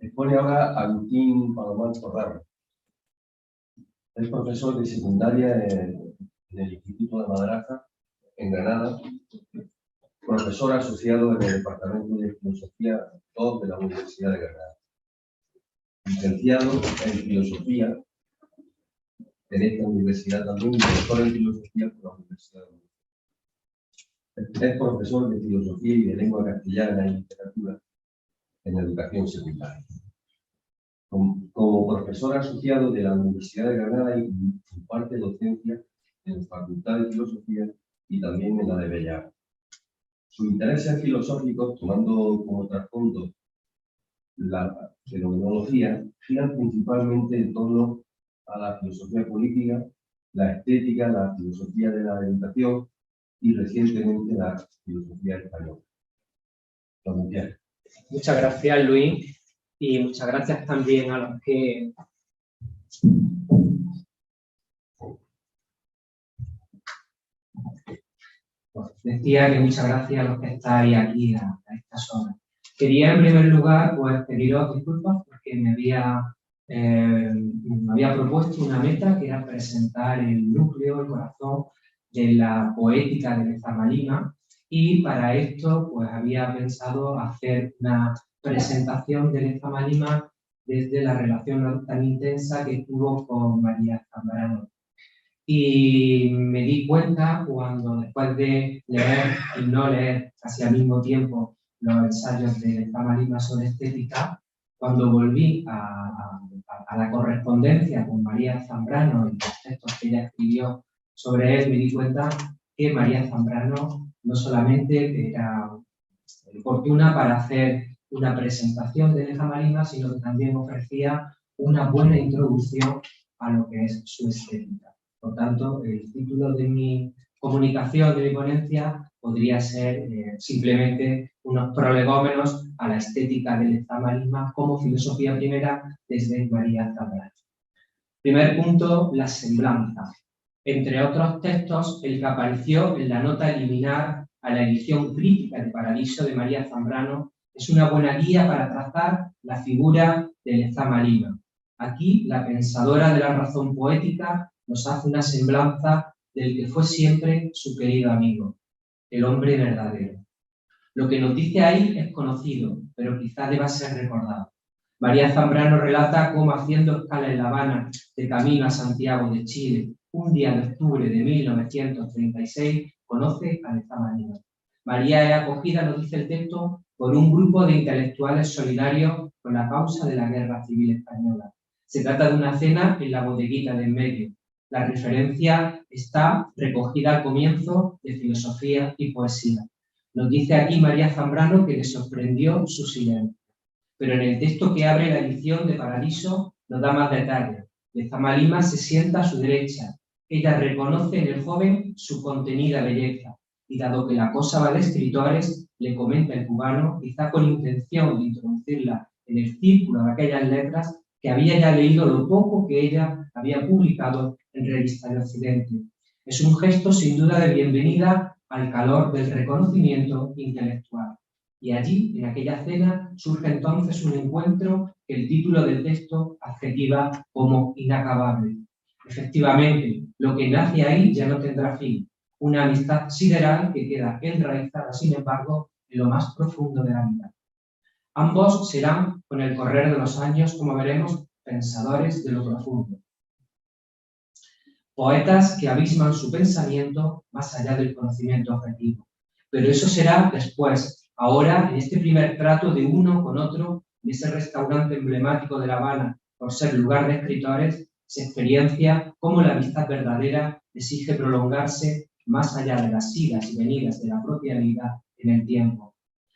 expone ahora Agustín Palomar Torrado. Es profesor de secundaria en el Instituto de Madraza, en Granada, profesor asociado en el Departamento de Filosofía 2 de la Universidad de Granada, licenciado en Filosofía en esta universidad también y doctor en Filosofía por la Universidad de Murcia. Es profesor de Filosofía y de Lengua Castellana y Literatura en Educación Secundaria. Como profesor asociado de la Universidad de Granada imparte docencia en la Facultad de Filosofía y también en la de Bellas Artes. Sus intereses filosóficos, tomando como trasfondo la fenomenología, giran principalmente en torno a la filosofía política, la estética, la filosofía de la educación y recientemente la filosofía española. Muchas gracias, Luis, y muchas gracias también a los que decía que muchas gracias a los que estáis aquí a estas horas. Quería en primer lugar pues pediros disculpas porque me había propuesto una meta que era presentar el núcleo, el corazón de la poética de Lezama Lima, y para esto pues había pensado hacer una presentación de Lezama Lima desde la relación tan intensa que tuvo con María Zambrano. Y me di cuenta cuando, después de leer y no leer casi al mismo tiempo los ensayos de Lezama Lima sobre estética, cuando volví a la correspondencia con María Zambrano y los textos que ella escribió sobre él, me di cuenta que María Zambrano no solamente era oportuna para hacer una presentación de Lezama Lima, sino que también ofrecía una buena introducción a lo que es su estética. Por tanto, el título de mi comunicación, de mi ponencia, podría ser simplemente unos prolegómenos a la estética de Lezama Lima como filosofía primera desde María Zambrano. Primer punto, la semblanza. Entre otros textos, el que apareció en la nota liminar a la edición crítica de Paradiso de María Zambrano es una buena guía para trazar la figura de Lezama Lima. Aquí, la pensadora de la razón poética nos hace una semblanza del que fue siempre su querido amigo, el hombre verdadero. Lo que nos dice ahí es conocido, pero quizá deba ser recordado. María Zambrano relata cómo, haciendo escala en La Habana de camino a Santiago de Chile, un día de octubre de 1936, conoce a Lezama Lima. María es acogida, nos dice el texto, por un grupo de intelectuales solidarios con la causa de la Guerra Civil Española. Se trata de una cena en la bodeguita de en medio. La referencia está recogida al comienzo de Filosofía y Poesía. Nos dice aquí María Zambrano que le sorprendió su silencio. Pero en el texto que abre la edición de Paradiso nos da más detalles. Lezama Lima se sienta a su derecha. Ella reconoce en el joven su contenida belleza. Y dado que la cosa va de escritores, le comenta el cubano, quizá con intención de introducirla en el círculo de aquellas letras, que había ya leído lo poco que ella había publicado en Revista de Occidente. Es un gesto sin duda de bienvenida al calor del reconocimiento intelectual. Y allí, en aquella cena, surge entonces un encuentro que el título del texto adjetiva como inacabable. Efectivamente, lo que nace ahí ya no tendrá fin. Una amistad sideral que queda enraizada, sin embargo, en lo más profundo de la vida. Ambos serán, con el correr de los años, como veremos, pensadores de lo profundo. Poetas que abisman su pensamiento más allá del conocimiento objetivo. Pero eso será después. Ahora, en este primer trato de uno con otro, en ese restaurante emblemático de La Habana, por ser lugar de escritores, se experiencia cómo la amistad verdadera exige prolongarse más allá de las idas y venidas de la propia vida en el tiempo.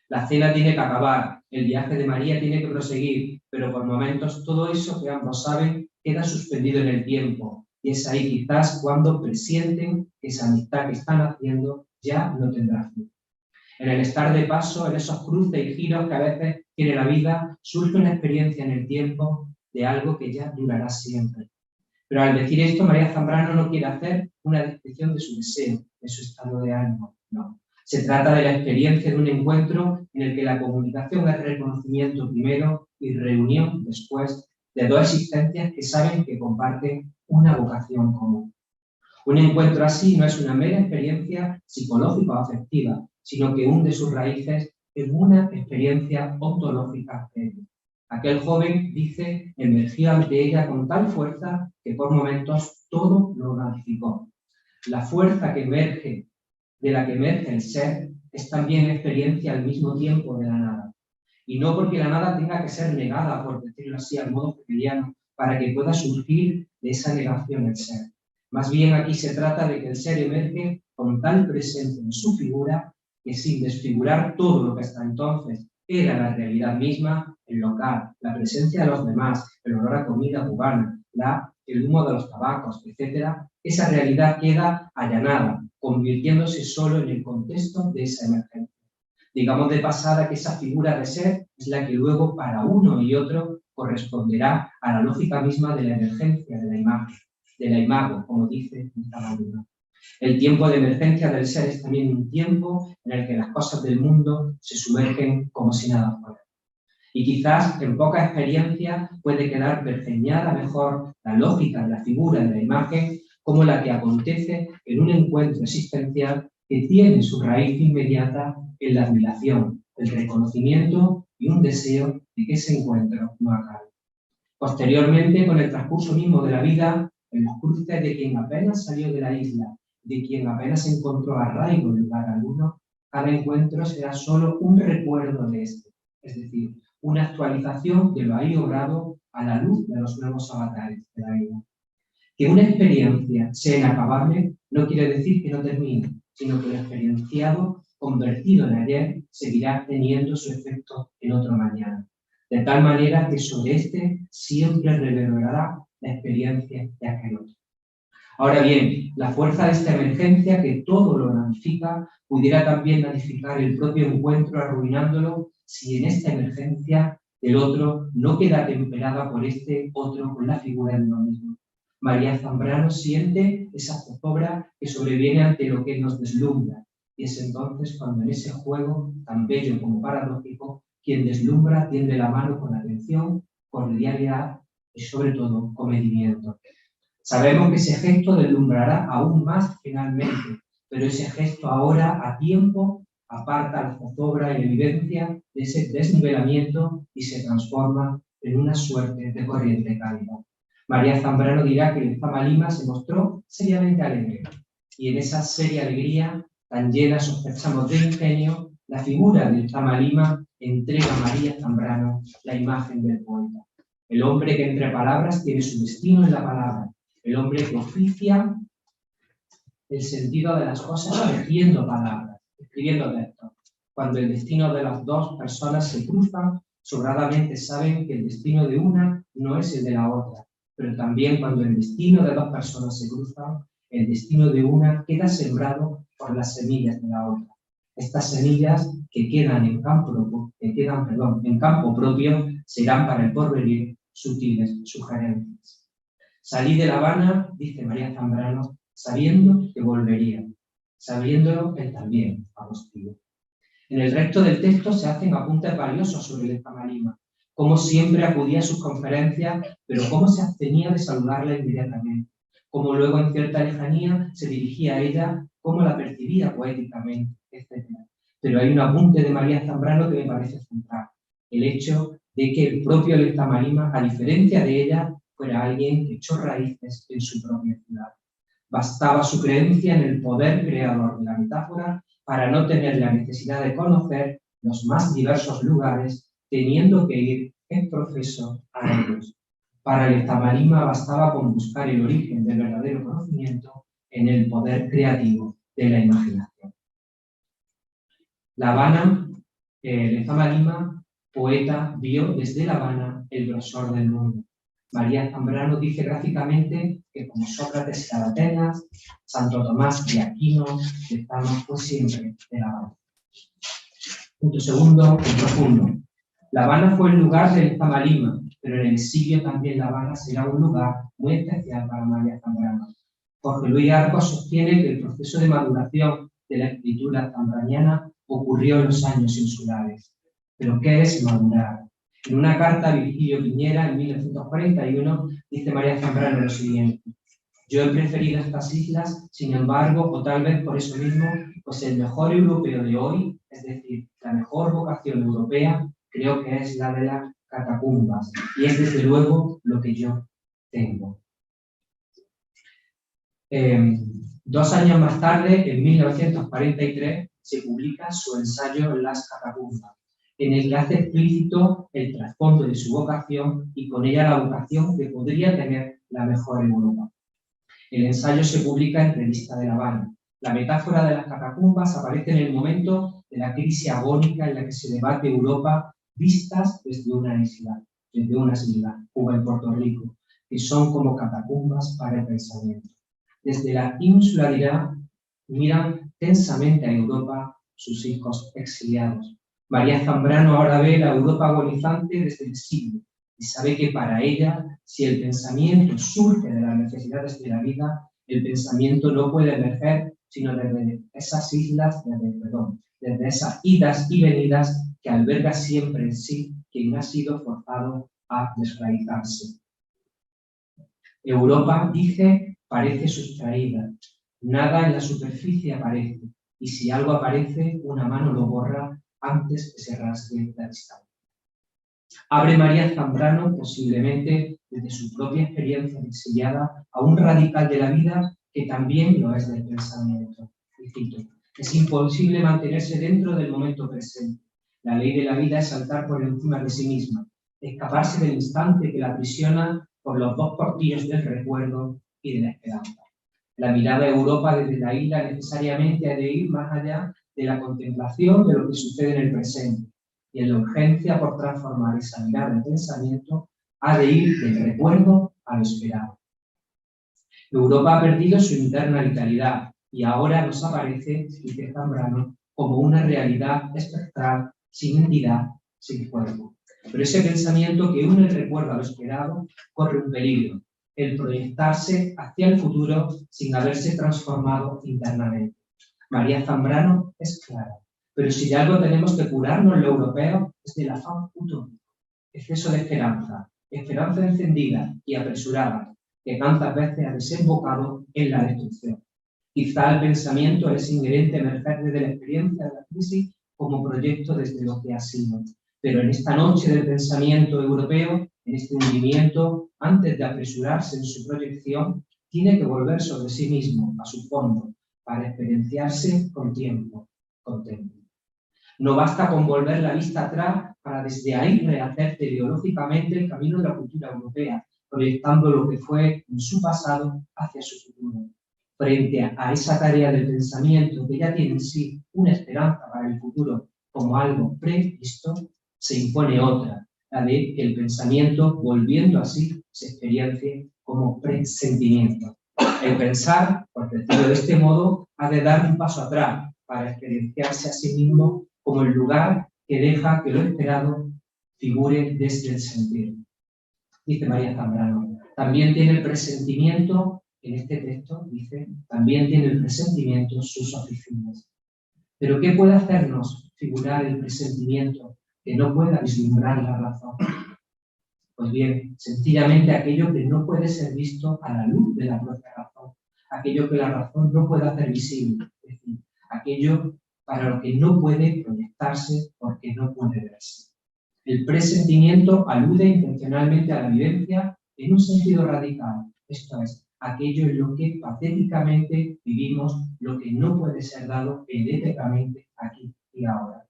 La cena tiene que acabar, el viaje de María tiene que proseguir, pero por momentos todo eso que ambos saben queda suspendido en el tiempo, y es ahí quizás cuando presienten que esa amistad que están haciendo ya no tendrá fin. En el estar de paso, en esos cruces y giros que a veces tiene la vida, surge una experiencia en el tiempo de algo que ya durará siempre. Pero al decir esto, María Zambrano no quiere hacer una descripción de su deseo, de su estado de ánimo, no. Se trata de la experiencia de un encuentro en el que la comunicación es reconocimiento primero y reunión después de dos existencias que saben que comparten una vocación común. Un encuentro así no es una mera experiencia psicológica o afectiva, sino que hunde sus raíces en una experiencia ontológica previa. Aquel joven, dice, emergió ante ella con tal fuerza que por momentos todo lo ratificó. La fuerza que emerge, de la que emerge el ser, es también experiencia al mismo tiempo de la nada. Y no porque la nada tenga que ser negada, por decirlo así, al modo hegeliano, para que pueda surgir de esa negación el ser. Más bien aquí se trata de que el ser emerge con tal presencia en su figura que sin desfigurar todo lo que hasta entonces era la realidad misma, el local, la presencia de los demás, el olor a comida cubana, el humo de los tabacos, etc., esa realidad queda allanada, convirtiéndose solo en el contexto de esa emergencia. Digamos de pasada que esa figura de ser es la que luego para uno y otro corresponderá a la lógica misma de la emergencia de la imagen, de la imago, como dice Nicolás. El tiempo de emergencia del ser es también un tiempo en el que las cosas del mundo se sumergen como si nada fuera. Y quizás en poca experiencia puede quedar pergeñada mejor la lógica de la figura de la imagen como la que acontece en un encuentro existencial que tiene su raíz inmediata en la admiración, el reconocimiento y un deseo de que ese encuentro no acabe. Posteriormente, con el transcurso mismo de la vida, en los cruces de quien apenas salió de la isla, de quien apenas encontró arraigo en lugar alguno, cada encuentro será solo un recuerdo de este, es decir, una actualización que lo ha logrado a la luz de los nuevos avatares de la vida. Que una experiencia sea inacabable no quiere decir que no termine, sino que lo experienciado, convertido en ayer, seguirá teniendo su efecto en otro mañana. De tal manera que sobre este siempre reverberará la experiencia de aquel otro. Ahora bien, la fuerza de esta emergencia que todo lo ramifica pudiera también ramificar el propio encuentro arruinándolo si en esta emergencia el otro no queda temperada por este otro con la figura de uno mismo. María Zambrano siente esa zozobra que sobreviene ante lo que nos deslumbra, y es entonces cuando en ese juego tan bello como paradójico, quien deslumbra tiende la mano con atención, cordialidad y sobre todo comedimiento. Sabemos que ese gesto deslumbrará aún más finalmente, pero ese gesto ahora a tiempo aparta la zozobra y la evidencia de ese desnivelamiento y se transforma en una suerte de corriente cálida. María Zambrano dirá que el Lezama Lima se mostró seriamente alegre, y en esa seria alegría, tan llena sospechamos de ingenio, la figura del Lezama Lima entrega a María Zambrano la imagen del poeta. El hombre que entre palabras tiene su destino en la palabra, el hombre que oficia el sentido de las cosas tejiendo palabras, escribiendo textos. Cuando el destino de las dos personas se cruzan, sobradamente saben que el destino de una no es el de la otra, pero también cuando el destino de dos personas se cruzan, el destino de una queda sembrado por las semillas de la otra. Estas semillas que quedan en campo propio serán para el porvenir sutiles sugerencias. Salí de La Habana, dice María Zambrano, sabiendo que volvería, sabiéndolo él también, Agostillo. En el resto del texto se hacen apuntes valiosos sobre el Lezama Lima, cómo siempre acudía a sus conferencias, pero cómo se abstenía de saludarla inmediatamente, cómo luego en cierta lejanía se dirigía a ella, cómo la percibía poéticamente, etc. Pero hay un apunte de María Zambrano que me parece central, el hecho de que el propio Lezama Lima, a diferencia de ella, fuera alguien que echó raíces en su propia ciudad. Bastaba su creencia en el poder creador de la metáfora para no tener la necesidad de conocer los más diversos lugares, teniendo que ir en proceso a ellos. Para el Lezama Lima bastaba con buscar el origen del verdadero conocimiento en el poder creativo de la imaginación. La Habana, Lezama Lima, poeta, vio desde La Habana el grosor del mundo. María Zambrano dice gráficamente que como Sócrates era de Atenas, Santo Tomás de Aquino, Lezama fue siempre de La Habana. Punto segundo, el profundo. La Habana fue el lugar del Lezama Lima, pero en el exilio también La Habana será un lugar muy especial para María Zambrano. Jorge Luis Arcos sostiene que el proceso de maduración de la escritura zambraniana ocurrió en los años insulares. ¿Pero qué es madurar? En una carta a Virgilio Piñera, en 1941, dice María Zambrano lo siguiente: yo he preferido estas islas, sin embargo, o tal vez por eso mismo, pues el mejor europeo de hoy, es decir, la mejor vocación europea, creo que es la de las catacumbas, y es desde luego lo que yo tengo. 2 años más tarde, en 1943, se publica su ensayo Las catacumbas, en el que hace explícito el trasfondo de su vocación y con ella la vocación que podría tener la mejor Europa. El ensayo se publica en Revista de La Habana. La metáfora de las catacumbas aparece en el momento de la crisis agónica en la que se debate Europa vistas desde una isla, Cuba y Puerto Rico, que son como catacumbas para el pensamiento. Desde la insularidad miran tensamente a Europa sus hijos exiliados. María Zambrano ahora ve la Europa agonizante desde el siglo y sabe que para ella, si el pensamiento surge de las necesidades de la vida, el pensamiento no puede emerger sino desde esas islas, desde esas idas y venidas que alberga siempre en sí quien ha sido forzado a desraizarse. Europa, dice, parece sustraída. Nada en la superficie aparece, y si algo aparece, una mano lo borra antes que se rasgue la distancia. Abre María Zambrano, posiblemente desde su propia experiencia exiliada, a un radical de la vida que también lo es del pensamiento. Es imposible mantenerse dentro del momento presente. La ley de la vida es saltar por encima de sí misma, escaparse del instante que la aprisiona por los 2 portillos del recuerdo y de la esperanza. La mirada a Europa desde la isla necesariamente ha de ir más allá de la contemplación de lo que sucede en el presente, y en la urgencia por transformar esa mirada en pensamiento ha de ir del recuerdo a lo esperado. Europa ha perdido su interna vitalidad y ahora nos aparece, dice Zambrano, como una realidad espectral, sin entidad, sin cuerpo. Pero ese pensamiento que une el recuerdo a lo esperado corre un peligro, el proyectarse hacia el futuro sin haberse transformado internamente. María Zambrano es clara, pero si de algo tenemos que curarnos lo europeo es del afán utópico, exceso de esperanza encendida y apresurada, que tantas veces ha desembocado en la destrucción. Quizá el pensamiento es inherente emerger desde la experiencia de la crisis como proyecto desde lo que ha sido. Pero en esta noche del pensamiento europeo, en este hundimiento, antes de apresurarse en su proyección, tiene que volver sobre sí mismo, a su fondo, para experienciarse con tiempo, con tiempo. No basta con volver la vista atrás para desde ahí rehacer teleológicamente el camino de la cultura europea, proyectando lo que fue en su pasado hacia su futuro. Frente a esa tarea del pensamiento que ya tiene en sí una esperanza para el futuro como algo previsto, se impone otra, la de que el pensamiento, volviendo así, se experiencie como presentimiento. El pensar, por decirlo de este modo, ha de dar un paso atrás para experienciarse a sí mismo como el lugar que deja que lo esperado figure desde el sentir. Dice María Zambrano, también tiene el presentimiento, en este texto dice, también tiene el presentimiento sus oficinas. Pero ¿qué puede hacernos figurar el presentimiento que no pueda vislumbrar la razón? Pues bien, sencillamente aquello que no puede ser visto a la luz de la propia razón, aquello que la razón no puede hacer visible, es decir, aquello para lo que no puede proyectarse porque no puede verse. El presentimiento alude intencionalmente a la vivencia en un sentido radical, esto es, aquello en lo que patéticamente vivimos lo que no puede ser dado eléctricamente aquí y ahora.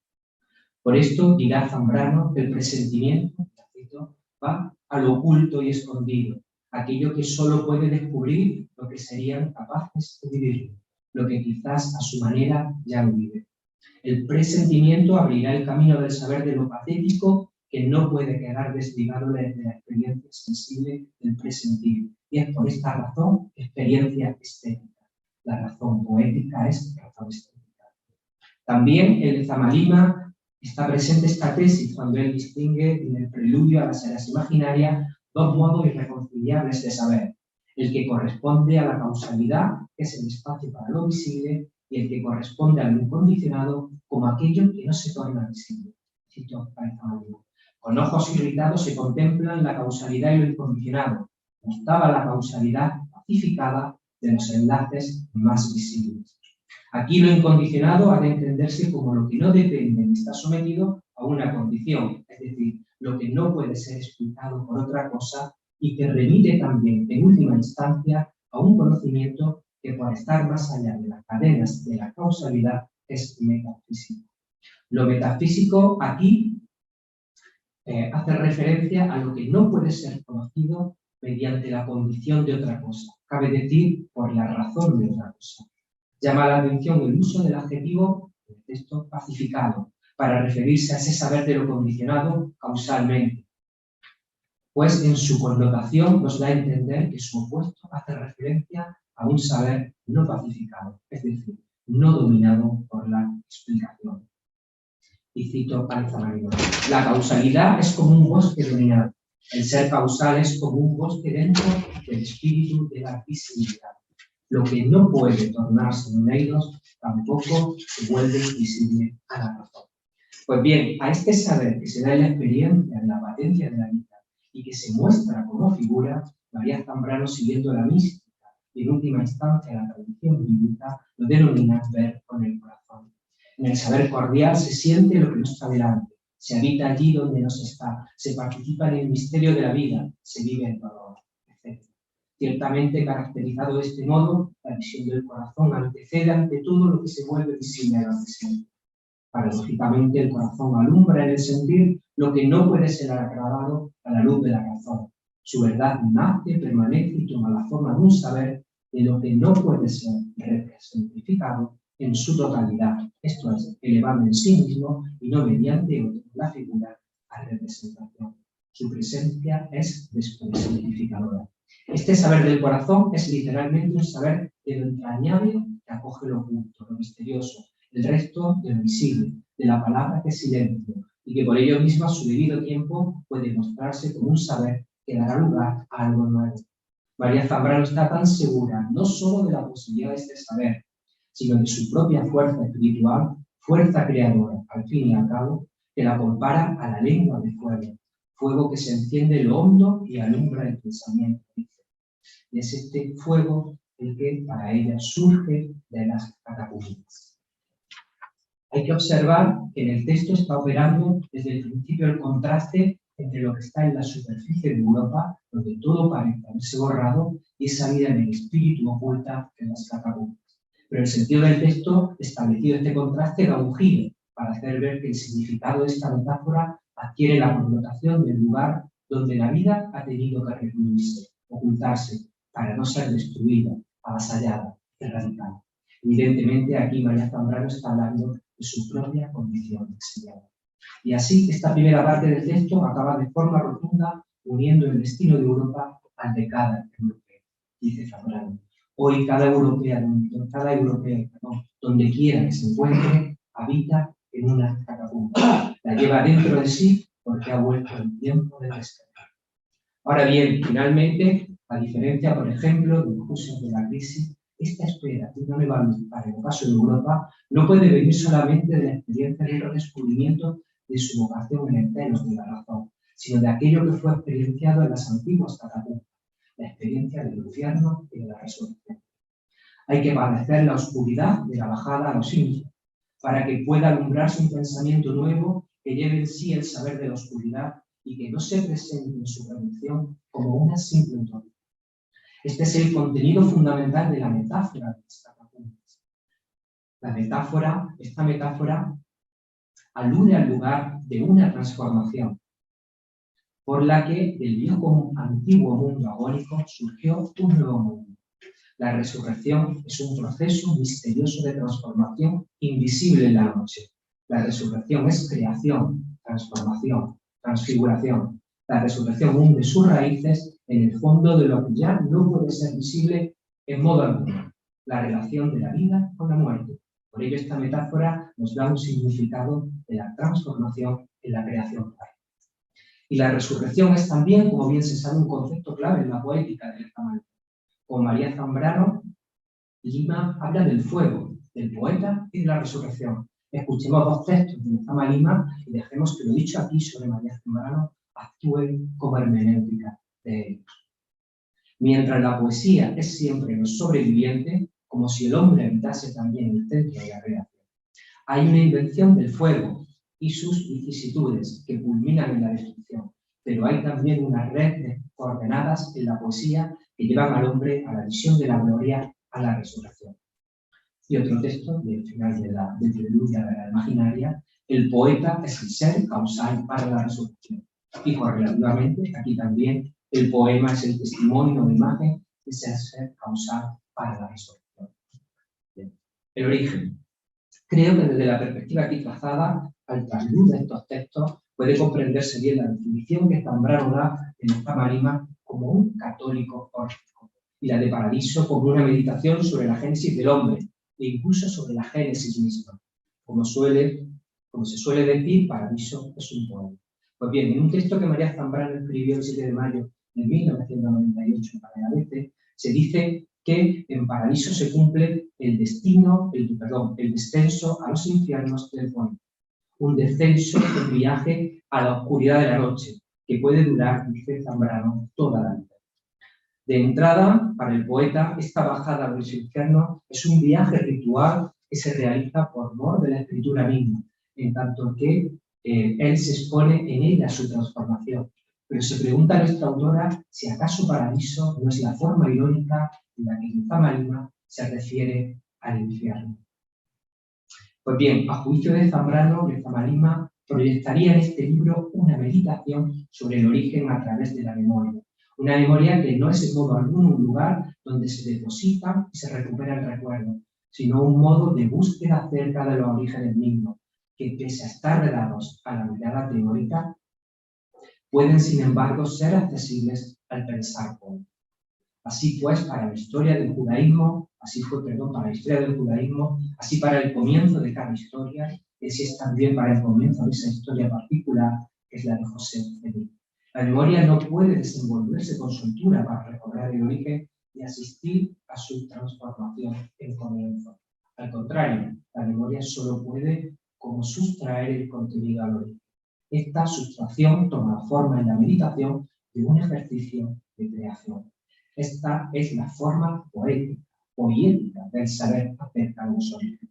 Por esto dirá Zambrano que el presentimiento va a lo oculto y escondido, aquello que solo puede descubrir lo que serían capaces de vivir, lo que quizás a su manera ya lo vive. El presentimiento abrirá el camino del saber de lo patético que no puede quedar desligado de la experiencia sensible del presentir. Y es por esta razón experiencia estética. La razón poética es razón estética. También el de Zamalima está presente esta tesis cuando él distingue en el preludio a las eras imaginarias 2 modos irreconciliables de saber. El que corresponde a la causalidad, que es el espacio para lo visible, y el que corresponde al incondicionado como aquello que no se torna visible. Cito a esta manera. Con ojos irritados se contemplan la causalidad y lo incondicionado. Gustaba la causalidad pacificada de los enlaces más visibles. Aquí lo incondicionado ha de entenderse como lo que no depende ni está sometido a una condición, es decir, lo que no puede ser explicado por otra cosa y que remite también, en última instancia, a un conocimiento que por estar más allá de las cadenas de la causalidad es metafísico. Lo metafísico aquí hace referencia a lo que no puede ser conocido mediante la condición de otra cosa, cabe decir, por la razón de otra cosa. Llama la atención el uso del adjetivo, en el texto, pacificado, para referirse a ese saber de lo condicionado causalmente, pues en su connotación nos da a entender que su opuesto hace referencia a un saber no pacificado, es decir, no dominado por la explicación. Y cito a esta manera. La causalidad es como un bosque dominado. El ser causal es como un bosque dentro del espíritu de la visibilidad. Lo que no puede tornarse en eidos tampoco se vuelve visible a la razón. Pues bien, a este saber que se da en la experiencia, en la patencia de la vida y que se muestra como figura, María Zambrano, siguiendo la mística y en última instancia la tradición bíblica, lo denomina ver con el corazón. En el saber cordial se siente lo que no está delante, se habita allí donde no se está, se participa en el misterio de la vida, se vive el dolor, etc. Ciertamente, caracterizado de este modo, la visión del corazón antecede ante todo lo que se vuelve visible a la visión. Paradójicamente, el corazón alumbra en el sentir lo que no puede ser agravado a la luz de la razón. Su verdad nace, permanece y toma la forma de un saber de lo que no puede ser representificado en su totalidad, esto es, elevado en sí mismo y no mediante otro, la figura a representación. Su presencia es despresentificadora. Este saber del corazón es literalmente un saber de lo entrañable que acoge lo oculto, lo misterioso, el resto de lo visible, de la palabra que es silencio, y que por ello mismo a su debido tiempo puede mostrarse como un saber que dará lugar a algo nuevo. María Zambrano está tan segura no solo de la posibilidad de este saber, sino de su propia fuerza espiritual, fuerza creadora, al fin y al cabo, que la compara a la lengua de fuego, fuego que se enciende en lo hondo y alumbra el pensamiento. Y es este fuego el que para ella surge de las catacumbas. Hay que observar que en el texto está operando desde el principio el contraste entre lo que está en la superficie de Europa, donde todo parece haberse borrado, y esa vida en el espíritu oculta en las catacumbas. Pero el sentido del texto, establecido este contraste, da un giro para hacer ver que el significado de esta metáfora adquiere la connotación del lugar donde la vida ha tenido que recluirse, ocultarse, para no ser destruida, avasallada, erradicada. Evidentemente, aquí María Zambrano está hablando de su propia condición exiliada. Y así, esta primera parte del texto acaba de forma rotunda uniendo el destino de Europa al de cada europeo, dice Zambrano. Hoy cada europeo, donde quiera que se encuentre, habita en una catacumba. La lleva dentro de sí porque ha vuelto el tiempo de despertar. Ahora bien, finalmente, a diferencia, por ejemplo, de los usos de la crisis, esta espera de una nueva luz para el caso de Europa no puede venir solamente de la experiencia del redescubrimiento de su vocación en el seno de la razón, sino de aquello que fue experienciado en las antiguas catacumbas, la experiencia del infierno y de la resurrección. Hay que padecer la oscuridad de la bajada a los índices, para que pueda alumbrarse un pensamiento nuevo que lleve en sí el saber de la oscuridad y que no se presente en su producción como una simple utopía. Este es el contenido fundamental de la metáfora de las catacumbas. Esta metáfora alude al lugar de una transformación, por la que del viejo antiguo mundo agónico surgió un nuevo mundo. La resurrección es un proceso misterioso de transformación invisible en la noche. La resurrección es creación, transformación, transfiguración. La resurrección hunde sus raíces en el fondo de lo que ya no puede ser visible en modo alguno, la relación de la vida con la muerte. Por ello, esta metáfora nos da un significado de la transformación en la creación. Y la resurrección es también, como bien se sabe, un concepto clave en la poética del Zambrano. Con María Zambrano, Lima habla del fuego, del poeta y de la resurrección. Escuchemos dos textos de Lezama Lima y dejemos que lo dicho aquí sobre María Zambrano actúe como hermenéutica de ellos. Mientras la poesía es siempre lo sobreviviente, como si el hombre habitase también el centro de la creación, hay una invención del fuego y sus vicisitudes que culminan en la destrucción, pero hay también una red de coordenadas en la poesía que llevan al hombre a la visión de la gloria, a la resurrección. Y otro texto, del final del preludio de la imaginaria, el poeta es el ser causal para la resurrección. Y correlativamente, aquí también, el poema es el testimonio de imagen de ese ser causal para la resurrección. Bien. El origen. Creo que desde la perspectiva aquí trazada, al trasluz de estos textos, puede comprenderse bien la definición que Zambrano da en Lezama Lima como un católico órfico, y la de Paradiso como una meditación sobre la génesis del hombre, e incluso sobre la génesis misma. Como se suele decir, Paradiso es un poema. Pues bien, en un texto que María Zambrano escribió el 7 de mayo de 1998 para la ABC, se dice que en Paradiso se cumple el descenso a los infiernos del poema. Un descenso, un viaje a la oscuridad de la noche, que puede durar, dice Zambrano, toda la vida. De entrada, para el poeta, esta bajada a los infiernos es un viaje ritual que se realiza por mor de la escritura misma, en tanto que él se expone en ella su transformación. Pero se pregunta a nuestra autora si acaso Paradiso no es la forma irónica en la que Lezama Lima se refiere al infierno. Pues bien, a juicio de Zambrano, Lezama Lima proyectaría en este libro una meditación sobre el origen a través de la memoria. Una memoria que no es en modo alguno un lugar donde se deposita y se recupera el recuerdo, sino un modo de búsqueda acerca de los orígenes mismos, que pese a estar redados a la mirada teórica, pueden sin embargo ser accesibles al pensar poético. Así pues, para la historia del judaísmo, así para el comienzo de cada historia, así es también para el comienzo de esa historia particular, que es la de José Federico. La memoria no puede desenvolverse con soltura para recordar el origen y asistir a su transformación en comienzo. Al contrario, la memoria solo puede como sustraer el contenido al origen. Esta sustracción toma forma en la meditación de un ejercicio de creación. Esta es la forma poética del saber acerca de los orígenes.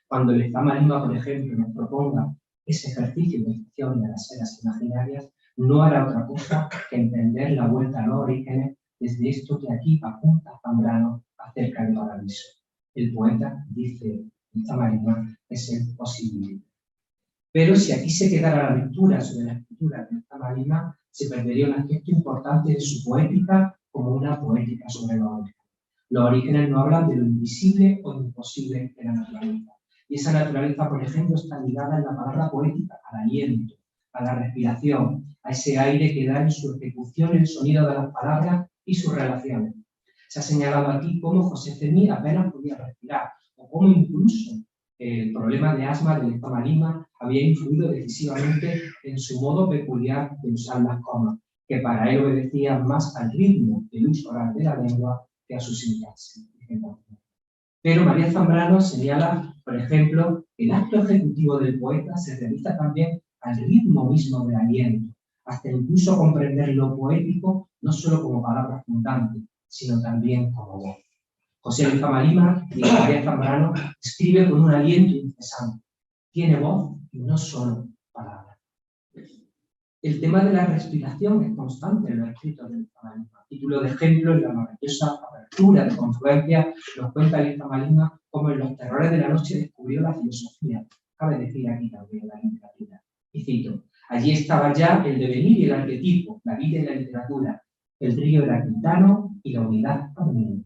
Cuando Lezama Lima, por ejemplo, nos proponga ese ejercicio de creación de las eras imaginarias, no hará otra cosa que entender la vuelta a los orígenes desde esto que aquí apunta Zambrano acerca del Paradiso. El poeta, dice Lezama Lima, es el posible. Pero si aquí se quedara la lectura sobre la escritura de Lezama Lima, se perdería un aspecto importante de su poética como una poética sobre los orígenes. Los orígenes no hablan de lo invisible o imposible de la naturaleza. Y esa naturaleza, por ejemplo, está ligada en la palabra poética al aliento, a la respiración, a ese aire que da en su ejecución el sonido de las palabras y sus relaciones. Se ha señalado aquí cómo José Fermín apenas podía respirar, o cómo incluso el problema de asma de Lezama Lima había influido decisivamente en su modo peculiar de usar las comas, que para él obedecían más al ritmo del uso oral de la lengua que a su sintaxis. Pero María Zambrano señala, por ejemplo, que el acto ejecutivo del poeta se realiza también al ritmo mismo del aliento, hasta incluso comprender lo poético no solo como palabra fundante, sino también como voz. José Lezama Lima, y María Zambrano, escribe con un aliento incesante. Tiene voz y no solo palabras. El tema de la respiración es constante en los escritos de Lezama Lima. A título de ejemplo, en la maravillosa apertura de Confluencia, nos cuenta Lezama Lima cómo en los terrores de la noche descubrió la filosofía. Cabe decir aquí también la literatura. Y cito: allí estaba ya el devenir y el arquetipo, la vida y la literatura, el río era quintano y la unidad armonía.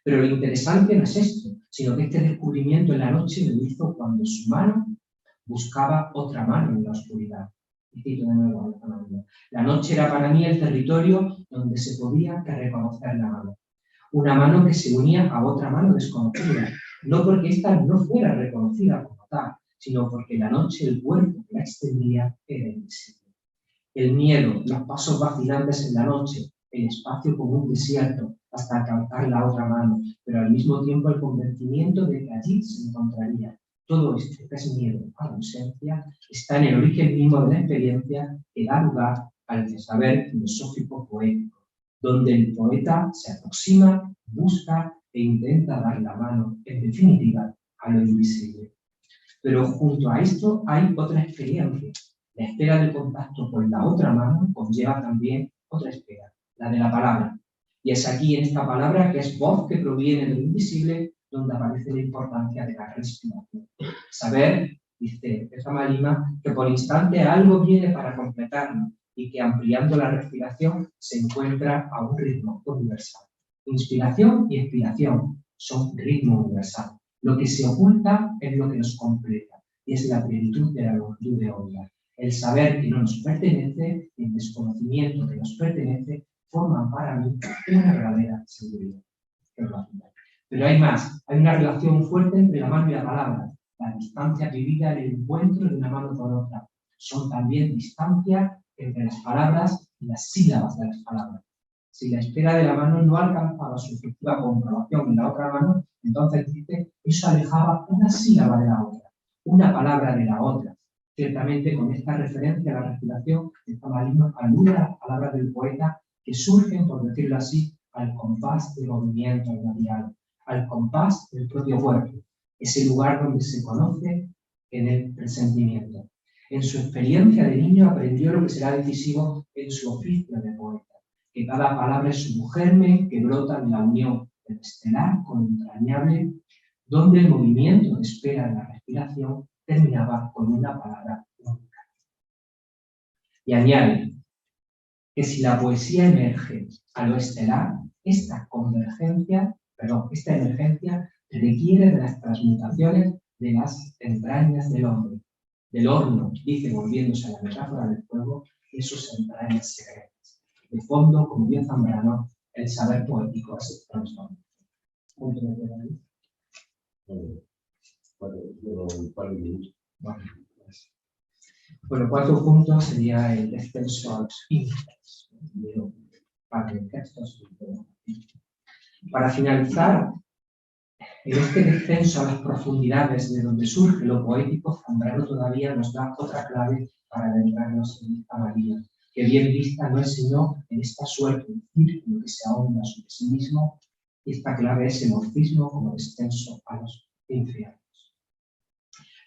Pero lo interesante no es esto, sino que este descubrimiento en la noche lo hizo cuando su mano buscaba otra mano en la oscuridad. Y cito de nuevo a la noche era para mí el territorio donde se podía reconocer la mano. Una mano que se unía a otra mano desconocida, no porque ésta no fuera reconocida como tal, sino porque la noche, el cuerpo que la extendía, era invisible. El miedo, los pasos vacilantes en la noche, el espacio como un desierto, hasta alcanzar la otra mano, pero al mismo tiempo el convencimiento de que allí se encontraría. Todo esto, que es miedo a la ausencia, está en el origen mismo de la experiencia que da lugar al saber filosófico poético, donde el poeta se aproxima, busca e intenta dar la mano, en definitiva, a lo invisible. Pero junto a esto hay otra experiencia. La espera del contacto con la otra mano conlleva también otra espera, la de la palabra. Y es aquí, en esta palabra, que es voz que proviene de lo invisible, donde aparece la importancia de la respiración. Saber, dice Lezama Lima, que por instante algo viene para completarlo y que ampliando la respiración se encuentra a un ritmo universal. Inspiración y expiración son ritmo universal. Lo que se oculta es lo que nos completa y es la plenitud de la longitud de onda. El saber que no nos pertenece y el desconocimiento que nos pertenece forman para mí una verdadera seguridad. Pero hay más, hay una relación fuerte entre la mano y la palabra. La distancia vivida en el encuentro de una mano con otra. Son también distancias entre las palabras y las sílabas de las palabras. Si la espera de la mano no alcanzaba su efectiva comprobación en la otra mano, entonces dice, eso alejaba una sílaba de la otra, una palabra de la otra. Ciertamente, con esta referencia a la respiración, Lezama Lima alude a las palabras del poeta que surgen, por decirlo así, al compás del movimiento radial, al compás del propio cuerpo, ese lugar donde se conoce en el presentimiento. En su experiencia de niño aprendió lo que será decisivo en su oficio de poeta, que cada palabra es un germen que brota de la unión del estelar con lo entrañable, donde el movimiento de espera de la respiración terminaba con una palabra única. Y añade que si la poesía emerge a lo estelar, esta emergencia requiere de las transmutaciones de las entrañas del hombre, del horno, dice, volviéndose a la metáfora del fuego, de sus entrañas secretas. De fondo, como bien Zambrano, el saber poético se transforma. Bueno, 4 puntos sería el descenso a los índices. Para finalizar, en este descenso a las profundidades de donde surge lo poético, Zambrano todavía nos da otra clave para adentrarnos en esta María, que bien vista no es sino en esta suerte, un círculo que se ahonda sobre sí mismo, y esta clave es el morfismo como descenso a los infiernos.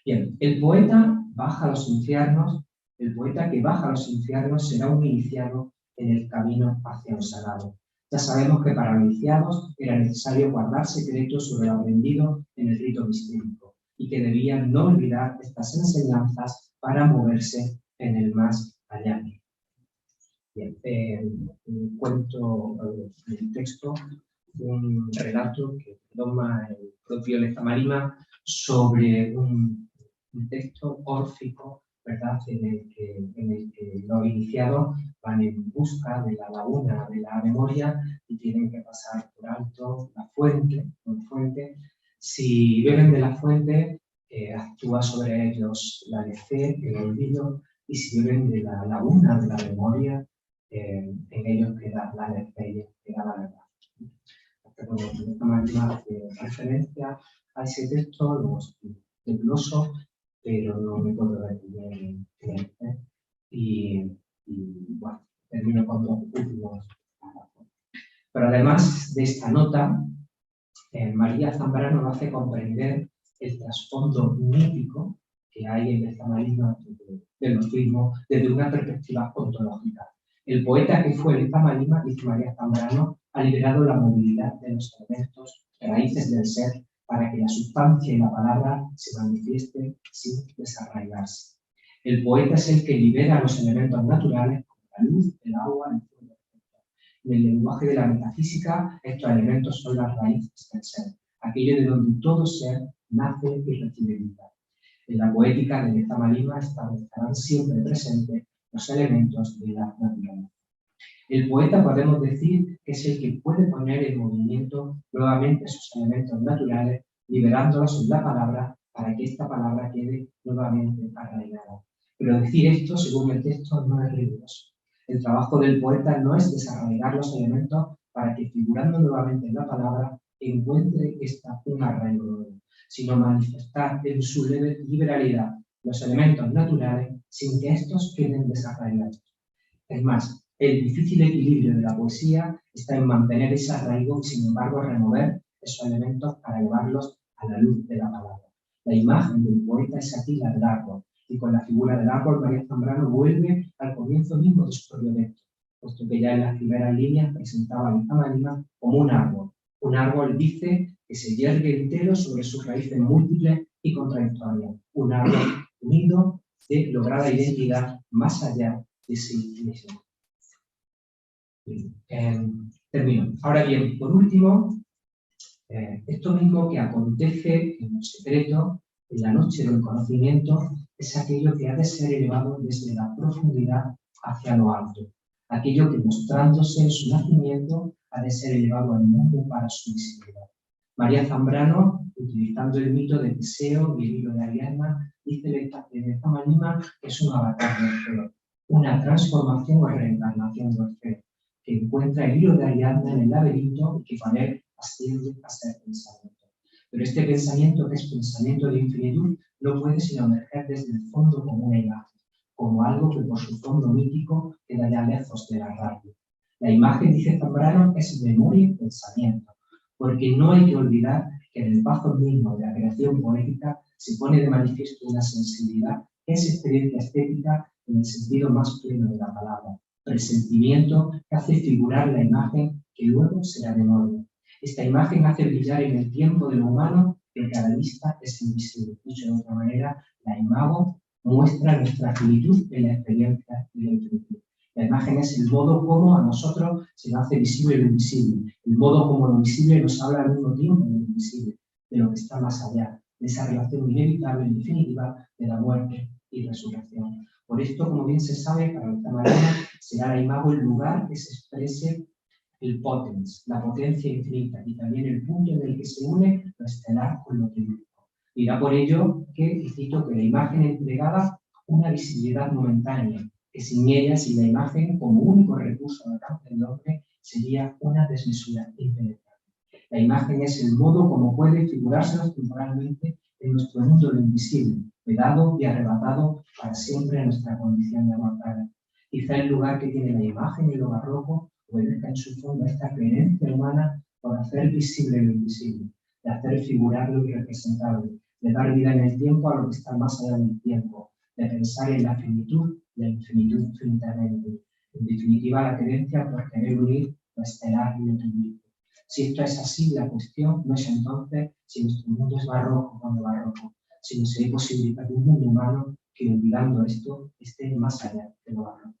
Bien, el poeta baja a los infiernos, el poeta que baja a los infiernos será un iniciado en el camino hacia lo sagrado. Ya sabemos que para los iniciados era necesario guardar secretos sobre lo aprendido en el rito mistérico y que debían no olvidar estas enseñanzas para moverse en el más allá. Bien, cuento en el texto un relato que toma el propio Lezama Lima sobre un texto órfico, ¿verdad?, en el que los iniciados van en busca de la laguna de la memoria y tienen que pasar por alto la fuente. Si beben de la fuente, actúa sobre ellos la lección, el olvido, y si beben de la laguna de la memoria, en ellos queda la lección, queda la verdad. Bueno, esta manera de referencia a ese texto, los desgloso, pero no me puedo detener en este. Y bueno, termino con 2 últimos párrafos. Pero además de esta nota, María Zambrano nos hace comprender el trasfondo mítico que hay en Lezama Lima del morfismo desde una perspectiva ontológica. El poeta que fue Lezama Lima, dice María Zambrano, ha liberado la movilidad de los elementos, raíces del ser, para que la sustancia y la palabra se manifieste sin desarraigarse. El poeta es el que libera los elementos naturales como la luz, el agua, el fuego. En el lenguaje de la metafísica, estos elementos son las raíces del ser, aquello de donde todo ser nace y recibe vida. En la poética de Lezama Lima estarán siempre presentes los elementos de la naturaleza. El poeta podemos decir que es el que puede poner en movimiento nuevamente sus elementos naturales, liberándolos en la palabra para que esta palabra quede nuevamente arraigada. Pero decir esto, según el texto, no es riguroso. El trabajo del poeta no es desarraigar los elementos para que, figurando nuevamente en la palabra, encuentre esta un arraigo nuevo, sino manifestar en su liberalidad los elementos naturales sin que estos queden desarraigados. Es más, el difícil equilibrio de la poesía está en mantener ese arraigo y, sin embargo, remover esos elementos para llevarlos a la luz de la palabra. La imagen del poeta es aquí la del árbol, y con la figura del árbol, María Zambrano vuelve al comienzo mismo de su propio texto, puesto que ya en las primeras líneas presentaba a Lezama Lima como un árbol. Un árbol, dice, que se yergue entero sobre sus raíces múltiples y contradictorias. Un árbol unido de lograda identidad más allá de sí mismo. Termino. Ahora bien, por último, esto mismo que acontece en el secreto, en la noche del conocimiento, es aquello que ha de ser elevado desde la profundidad hacia lo alto. Aquello que, mostrándose en su nacimiento, ha de ser elevado al mundo para su visibilidad. María Zambrano, utilizando el mito de Teseo y el hilo de Ariadna, dice de Lezama Lima que es un avatar de Orfeo, una transformación o reencarnación de Orfeo, que encuentra el hilo de Ariadna en el laberinto y que con él asciende a ser pensamiento. Pero este pensamiento, que es pensamiento de infinitud, no puede sino emerger desde el fondo como una imagen, como algo que por su fondo mítico queda ya lejos de la radio. La imagen, dice Zambrano, es memoria y pensamiento, porque no hay que olvidar que en el paso mismo de la creación poética se pone de manifiesto una sensibilidad que es experiencia estética en el sentido más pleno de la palabra, presentimiento que hace figurar la imagen que luego será memoria. Esta imagen hace brillar en el tiempo de lo humano lo que a la vista es invisible. Dicho de otra manera, la imago muestra nuestra finitud en la experiencia y la infinitud. La imagen es el modo como a nosotros se nos hace visible lo invisible. El modo como lo visible nos habla al mismo tiempo de lo invisible, de lo que está más allá, de esa relación inevitable y definitiva de la muerte y resurrección. Por esto, como bien se sabe, para Lezama Lima será la imago el lugar que se exprese el potens, la potencia infinita, y también el punto en el que se une lo estelar con lo teórico. Dirá por ello que, y cito, que la imagen entregaba una visibilidad momentánea, que sin ella, sin la imagen como único recurso al alcance del hombre, sería una desmesura impenetrable. La imagen es el modo como puede figurársenos temporalmente en nuestro mundo lo invisible, vedado y arrebatado para siempre a nuestra condición de mortales. Quizá el lugar que tiene la imagen en lo barroco obedezca en su fondo a esta creencia humana por hacer visible lo invisible, de hacer figurar lo irrepresentable, de dar vida en el tiempo a lo que está más allá del tiempo, de pensar en la finitud y la infinitud finitamente. En definitiva, la creencia por querer unir lo estelar y lo turístico. Si esto es así, la cuestión no es entonces si nuestro mundo es barroco o no barroco, sino si hay posibilidad de un mundo humano que, olvidando esto, esté más allá de lo barroco.